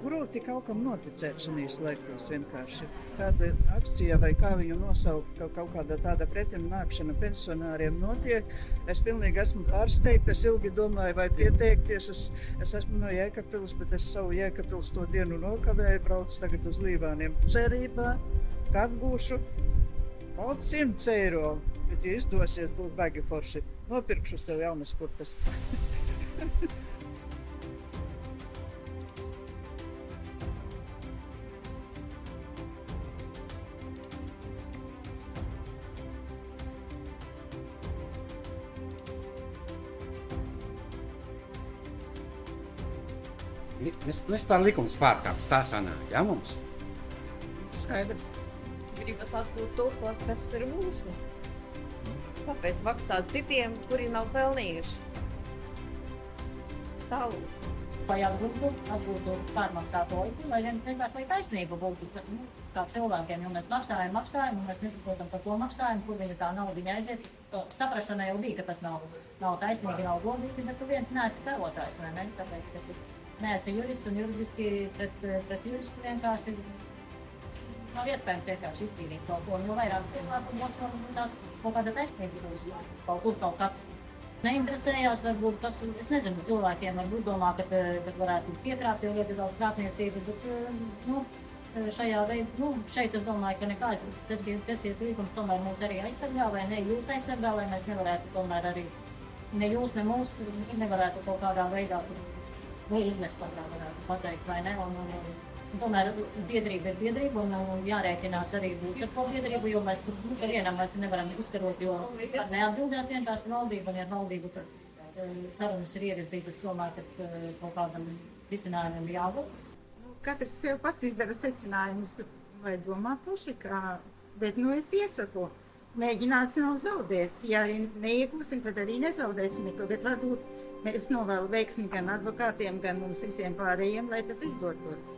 Grūti kaut kam noticēt šajos laikos vienkārši. Kāda akcija vai kā viņu nosaukt, kaut kāda tāda pretimnākšana pensionāriem notiek. Es pilnīgi esmu pārsteigta, es ilgi domāju, vai pieteikties. Es esmu no Jēkabpils, bet es savu Jēkabpils to dienu nokavēju, braucu tagad uz Līvāniem cerībā, ka atgūšu kaut 100 eiro. Bet, ja izdosies, būs baigi forši. Nopirkšu sev jaunas kurpes. Vispār likums pārkāpts, tā sanāk, jā, mums? Skaidrs. Gribas atgūt to, kas ir mūsu. Kāpēc maksāt citiem, kuri nav pelnījuši? Tālāk. Lai atgūtu pārmaksāto liku, lai vienkārši taisnība būtu kā cilvēkiem, jo mēs maksājam, un mēs nesaprotam, par ko maksājam, kur viņa tā nauda aiziet. Saprašana jau bija, ka tas nav taisnīgi, nav godīgi, bet tu viens neesi tēlotājs, vai ne? Tāpēc, ka tu neesi jurists un juridiski pret juristu vienkārši nav iespējams vienkārši izcīnīt kaut ko. Jo vairāk cilvēku mums tās kaut kāda taisnība būs kaut kur kaut kā. Neinteresējās, varbūt tas, es nezinu, cilvēkiem varbūt domā, ka varētu piekrāpt, jo ļoti daudz krāpniecību, bet šajā veidā, šeit es domāju, ka nekāds cesijas līgums tomēr mūs arī aizsargā, vai ne jūs aizsargā, lai mēs nevarētu tomēr arī, ne jūs, ne mūs, nevarētu kaut kādā veidā izmest, kā varētu pateikt, vai ne, un tomēr biedrība ir biedrība un jārēķinās arī būs ar savu biedrību, jo mēs vienam mēs nevaram izkarot, jo neatbildēt vienkārši valdību, un ja valdību sarunas ir ievirzītas, domāju, ka kaut kādam risinājumam jābūt. Katrs sev pats izdara secinājumus, vai domā paši, bet es iesaku, mēģināts nav zaudēts. Ja arī neiegūsim, tad arī nezaudēsim neko, bet varbūt mēs novēlu veiksmi gan advokātiem, gan mums visiem pārējiem, lai tas izdotos.